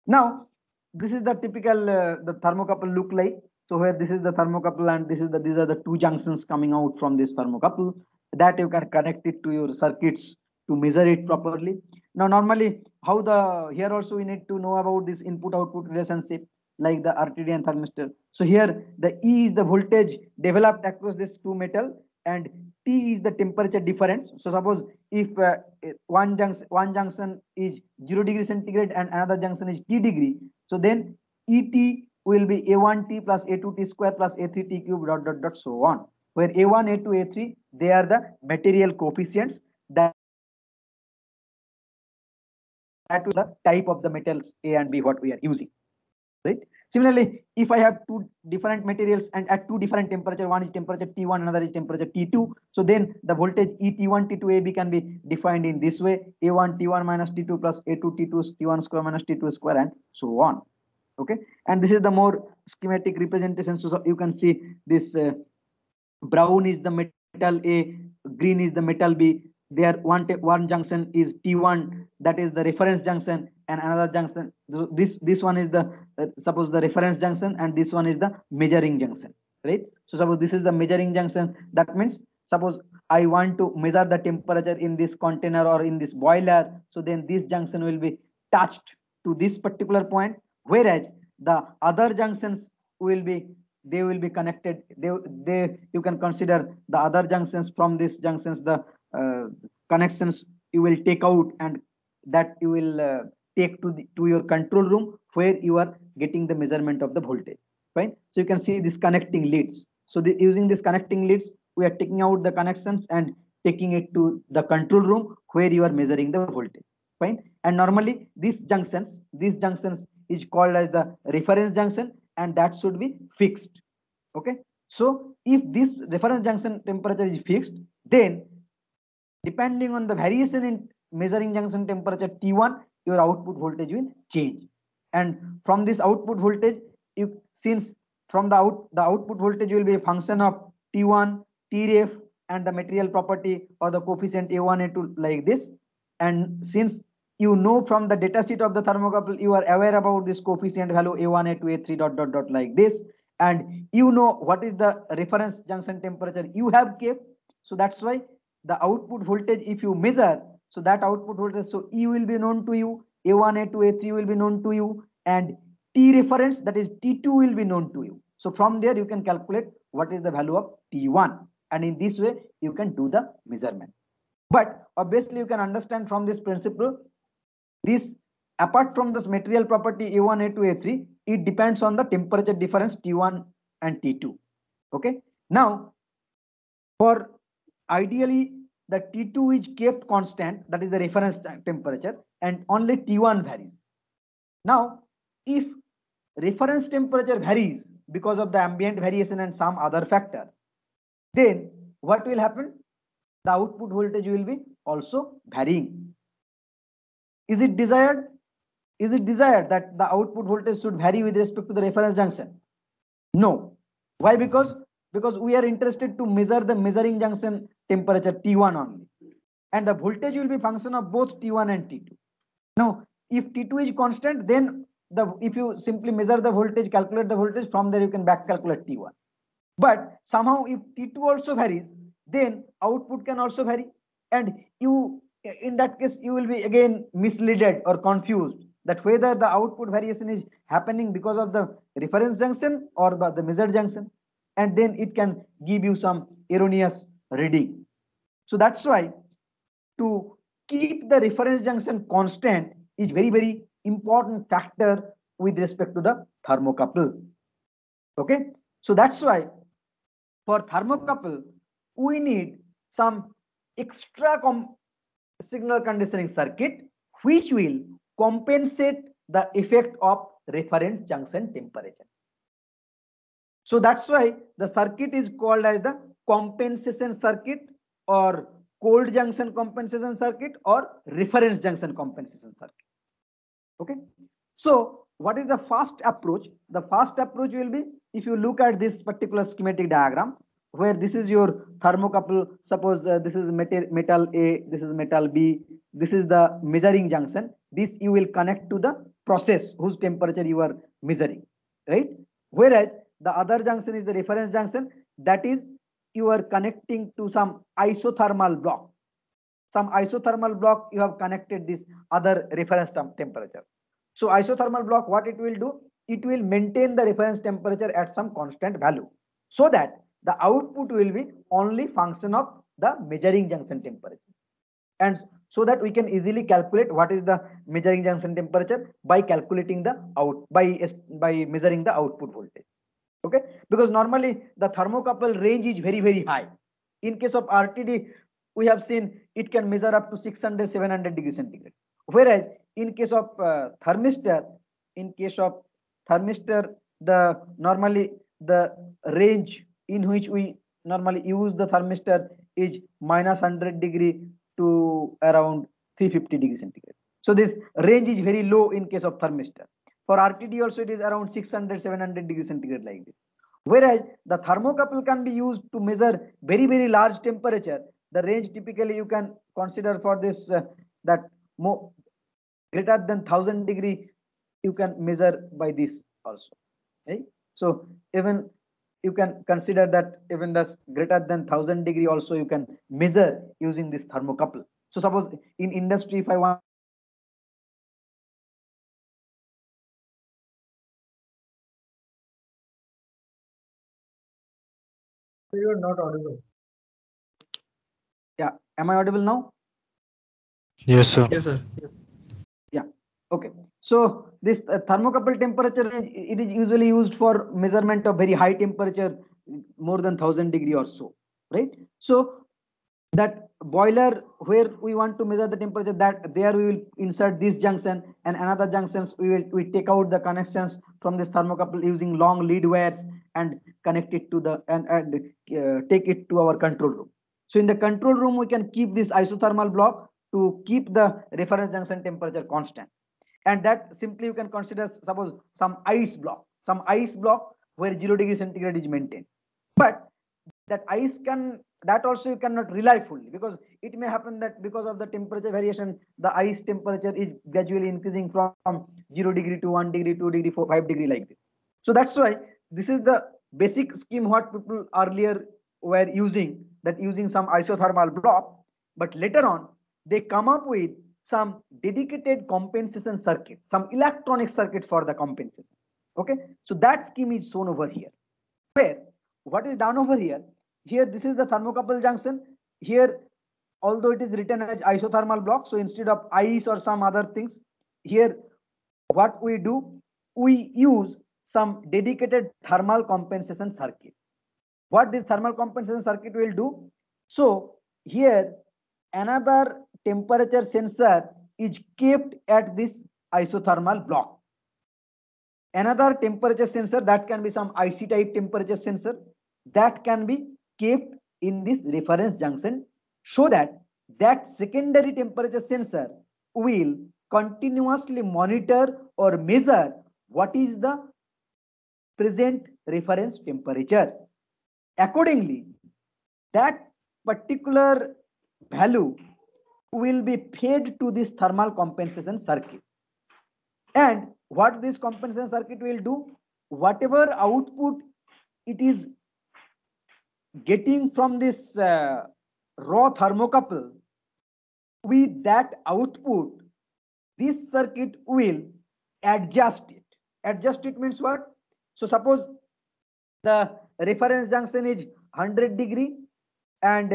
Now, this is the typical the thermocouple look like. So where this is the thermocouple and these are the two junctions coming out from this thermocouple, that you can connect it to your circuits to measure it properly. Now, normally, here also we need to know about this input output relationship like the RTD and thermistor. So here the E is the voltage developed across this two metal and T is the temperature difference. So suppose if one junction is 0 degree centigrade and another junction is T degree, so then ET will be A1T plus A2T square plus A3T cube dot dot dot so on. Where A1, A2, A3, they are the material coefficients that is the type of the metals A and B what we are using. Right? Similarly, if I have two different materials and at two different temperature, one is temperature T1, another is temperature T2, so then the voltage ET1, T2, AB can be defined in this way: A1 T1 minus T2 plus A2 T2 T1 square minus T2 square and so on. Okay, and this is the more schematic representation. So you can see this brown is the metal A, green is the metal B. There one junction is T1, that is the reference junction, and another junction, this one is the suppose the reference junction, and this one is the measuring junction, right? So suppose this is the measuring junction. That means suppose I want to measure the temperature in this container or in this boiler, so then this junction will be touched to this particular point, whereas the other junctions will be connected. You can consider the other junctions from these junctions, the connections you will take out, and that you will take to your control room where you are getting the measurement of the voltage. Fine. So you can see this connecting leads. So using this connecting leads, we are taking out the connections and taking it to the control room where you are measuring the voltage. Fine. And normally these junctions is called as the reference junction, and that should be fixed. Okay. So if this reference junction temperature is fixed, then depending on the variation in measuring junction temperature T1, your output voltage will change. And from this output voltage, since from the output voltage will be a function of T1, Tref, and the material property or the coefficient A1, A2 like this. And since you know from the data sheet of the thermocouple, you are aware about this coefficient value A1, A2, A3 dot dot dot like this, and you know what is the reference junction temperature you have kept. So that's why the output voltage, if you measure, so that output voltage, so E will be known to you, A1, A2, A3 will be known to you, and T reference, that is T2, will be known to you. So from there you can calculate what is the value of T1, and in this way you can do the measurement. But obviously you can understand from this principle, this apart from this material property A1, A2, A3, it depends on the temperature difference T1 and T2. Okay. Now, for ideally the T2 is kept constant, that is the reference temperature, and only T1 varies. Now, if reference temperature varies because of the ambient variation and some other factor, then what will happen? The output voltage will be also varying. Is it desired? Is it desired that the output voltage should vary with respect to the reference junction? No. Why? Because we are interested to measure the measuring junction temperature T1 only, and the voltage will be function of both T1 and T2. Now, if T2 is constant, then if you simply measure the voltage, calculate the voltage, from there you can back calculate T1. But somehow if T2 also varies, then output can also vary, and you, in that case, you will be again misled or confused that whether the output variation is happening because of the reference junction or the measured junction, and then it can give you some erroneous reading. So that's why to keep the reference junction constant is very, very important factor with respect to the thermocouple. Okay, so that's why for thermocouple, we need some extra signal conditioning circuit which will compensate the effect of reference junction temperature. So that's why the circuit is called as the compensation circuit, or cold junction compensation circuit, or reference junction compensation circuit. Okay. So what is the first approach? The first approach will be, if you look at this particular schematic diagram, where this is your thermocouple, suppose this is metal A, this is metal B, this is the measuring junction. This you will connect to the process whose temperature you are measuring, right? Whereas the other junction is the reference junction, that is you are connecting to some isothermal block. Some isothermal block you have connected this other reference temperature. So isothermal block, what it will do? It will maintain the reference temperature at some constant value, so that the output will be only function of the measuring junction temperature. And so that we can easily calculate what is the measuring junction temperature by calculating the by measuring the output voltage. Okay, because normally the thermocouple range is very high. In case of RTD, we have seen it can measure up to 600-700 degrees centigrade. Whereas in case of thermistor, the normally the range in which we normally use the thermistor is -100 degree to around 350 degrees centigrade. So this range is very low in case of thermistor. For RTD also it is around 600-700 degrees centigrade like this. Whereas the thermocouple can be used to measure very large temperature. The range typically you can consider for this that more greater than 1000 degree you can measure by this also, right? So even you can consider that even this greater than 1000 degree also you can measure using this thermocouple. So suppose in industry, if I want You are not audible. Yeah, am I audible now? Yes, sir. Yes, sir. Yeah. Okay. So this thermocouple temperature range, it is usually used for measurement of very high temperature, more than 1000 degree or so, right? So that boiler where we want to measure the temperature, that there we will insert this junction, and another junctions we take out the connections from this thermocouple using long lead wires and connect it to the and take it to our control room. So in the control room we can keep this isothermal block to keep the reference junction temperature constant, and that simply you can consider suppose some ice block where 0 degree centigrade is maintained. But that also you cannot rely fully, because it may happen that because of the temperature variation the ice temperature is gradually increasing from 0 degree to 1 degree, 2 degree, 4, 5 degree like this. So that's why this is the basic scheme what people earlier were using, that using some isothermal block, but later on they come up with some dedicated compensation circuit, some electronic circuit for the compensation. Okay, so that scheme is shown over here, where what is done over here, this is the thermocouple junction. Here, although it is written as isothermal block, so instead of ice or some other things, here what we do, we use some dedicated thermal compensation circuit. What this thermal compensation circuit will do, so here another temperature sensor is kept at this isothermal block. Another temperature sensor, that can be some IC type temperature sensor, that can be kept in this reference junction, so that that secondary temperature sensor will continuously monitor or measure what is the present reference temperature. Accordingly, that particular value will be fed to this thermal compensation circuit. And what this compensation circuit will do, whatever output it is getting from this raw thermocouple, with that output this circuit will adjust it. Adjust it means what? So suppose the reference junction is 100 degree, and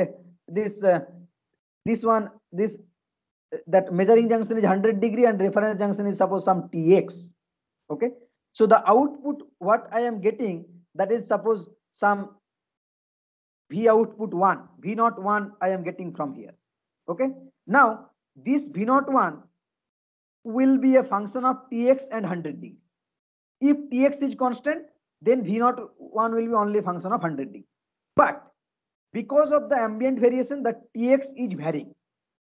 that measuring junction is 100 degree, and reference junction is suppose some Tx. Okay, so the output what I am getting, that is suppose some V output 1, V naught 1 I am getting from here. Okay. Now this V naught 1 will be a function of Tx and 100 degree. If Tx is constant, then V naught 1 will be only a function of 100 degree. But because of the ambient variation, the Tx is varying.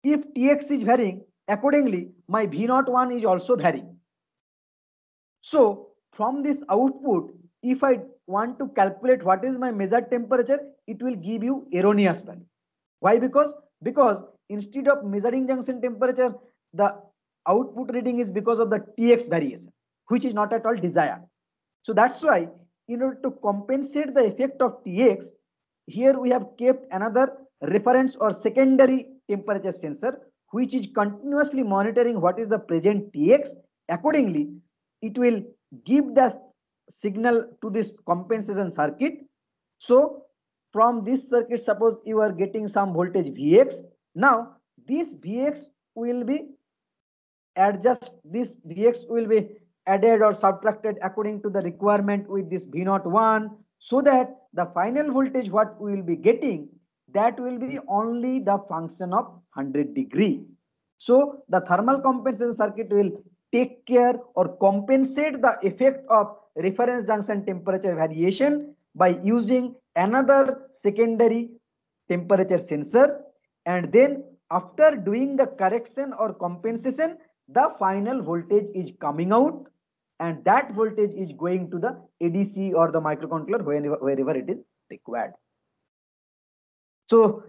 If Tx is varying, accordingly, my V naught 1 is also varying. So from this output, if I want to calculate what is my measured temperature, it will give you erroneous value. Why? Because instead of measuring junction temperature, the output reading is because of the Tx variation, which is not at all desired. So that's why in order to compensate the effect of Tx, here we have kept another reference or secondary temperature sensor, which is continuously monitoring what is the present Tx. Accordingly, it will give the signal to this compensation circuit. So from this circuit, suppose you are getting some voltage Vx. Now this Vx will be this Vx will be added or subtracted according to the requirement with this V naught 1, so that the final voltage what we will be getting, that will be only the function of 100 degree. So the thermal compensation circuit will take care or compensate the effect of reference junction temperature variation by using another secondary temperature sensor, and then after doing the correction or compensation, the final voltage is coming out, and that voltage is going to the ADC or the microcontroller wherever it is required. So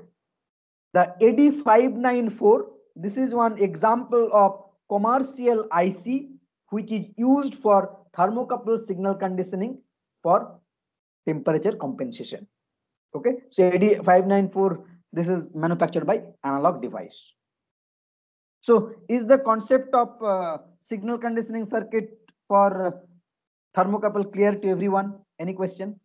the AD594, this is one example of commercial IC which is used for thermocouple signal conditioning for temperature compensation. Okay, so AD594, this is manufactured by Analog Device. So is the concept of signal conditioning circuit for thermocouple clear to everyone? Any question?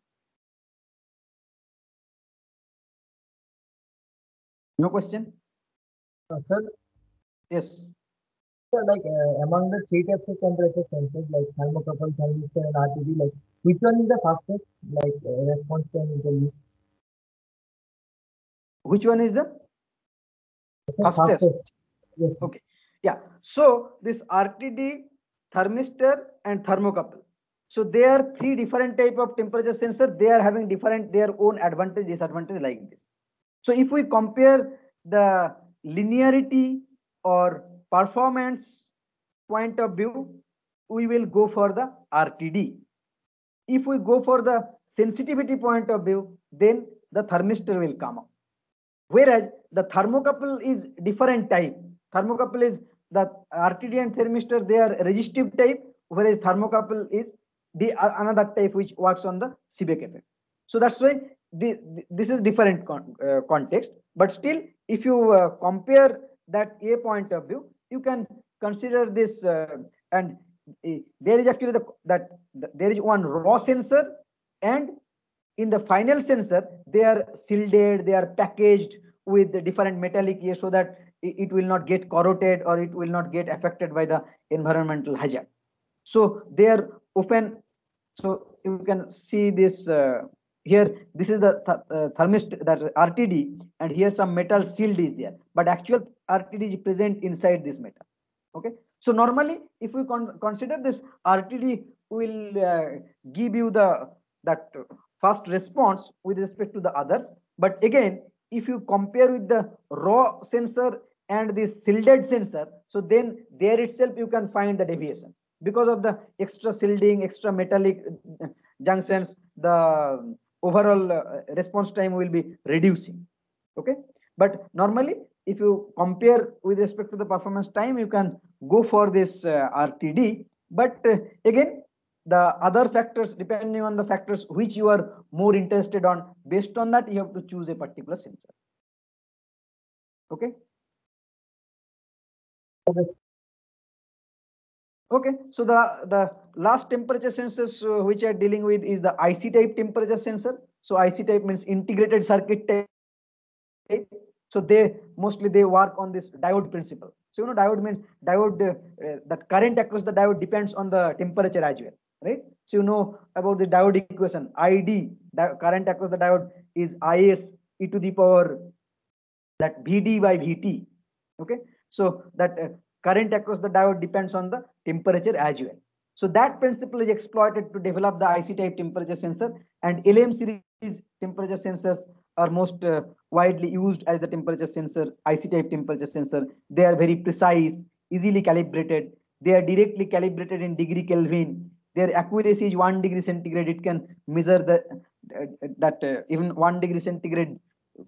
No question? Sir, Yes. sir, like among the three types of temperature sensors, like thermocouple, thermistor, and RTD, like which one is the fastest, like response time is the least? Which one is the fastest? Fastest. Yes. Okay. Yeah. So this RTD, thermistor, and thermocouple. So they are three different type of temperature sensor. They are having different their own advantage, disadvantage like this. So if we compare the linearity or performance point of view, we will go for the RTD. If we go for the sensitivity point of view, then the thermistor will come up. Whereas the thermocouple is different type. Thermocouple is the RTD and thermistor, they are resistive type, whereas thermocouple is the another type which works on the Seebeck effect. So that's why this is different context. But still, if you compare that A point of view, you can consider this, and there is actually there is one raw sensor, and in the final sensor they are shielded, they are packaged with the different metallic gear so that it will not get corroded or it will not get affected by the environmental hazard. So they are open. So you can see this here. This is the thermistor, that RTD, and here some metal shield is there, but actual RTD is present inside this metal. Okay. So normally, if we consider this, RTD will give you that fast response with respect to the others. But again, if you compare with the raw sensor and this shielded sensor, so then there itself you can find the deviation because of the extra shielding, extra metallic junctions. The overall response time will be reducing. Okay. But normally, if you compare with respect to the performance time, you can go for this RTD. But again, the other factors, depending on the factors which you are more interested on, based on that, you have to choose a particular sensor. Okay. Okay. So the last temperature sensors which are dealing with is the IC type temperature sensor. So IC type means integrated circuit type. So they mostly work on this diode principle. So diode means diode, that current across the diode depends on the temperature as well, right? So about the diode equation, ID, current across the diode is is e to the power that Vd by Vt. Okay, so that current across the diode depends on the temperature as well. So that principle is exploited to develop the IC type temperature sensor, and LM series temperature sensors are most widely used as the temperature sensor, IC type temperature sensor. They are very precise, easily calibrated. They are directly calibrated in degree Kelvin. Their accuracy is 1 degree centigrade. It can measure the even 1 degree centigrade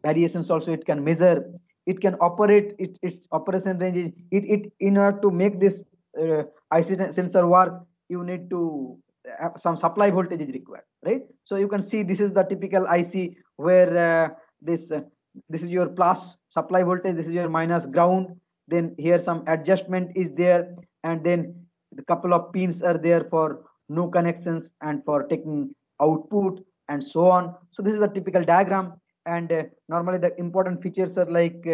variations also it can measure. It can operate its operation range. It in order to make this IC sensor work, you need to have some supply voltage is required, right? So you can see this is the typical IC where this is your plus supply voltage, this is your minus ground. Then here some adjustment is there, and then the couple of pins are there for no connections and for taking output and so on. So this is the typical diagram, and normally the important features are like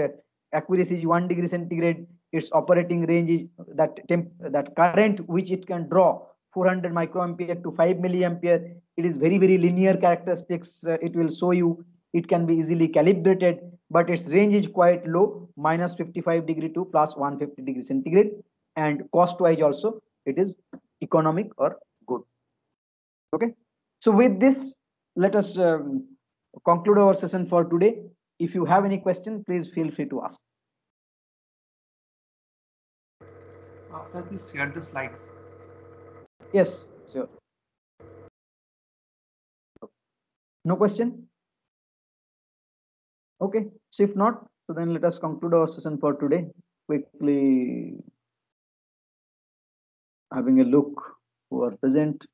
accuracy is 1 degree centigrade, its operating range is that current which it can draw 400 microampere to 5 milliampere. It is very linear characteristics. It will show you. It can be easily calibrated, but its range is quite low, minus 55 degree to plus 150 degree centigrade, and cost wise also it is economic or good. Okay, so with this, let us conclude our session for today. If you have any question, please feel free to ask. Sir, please share the slides. Yes, sure. No question? Okay, so if not, so then let us conclude our session for today. Quickly having a look who are present.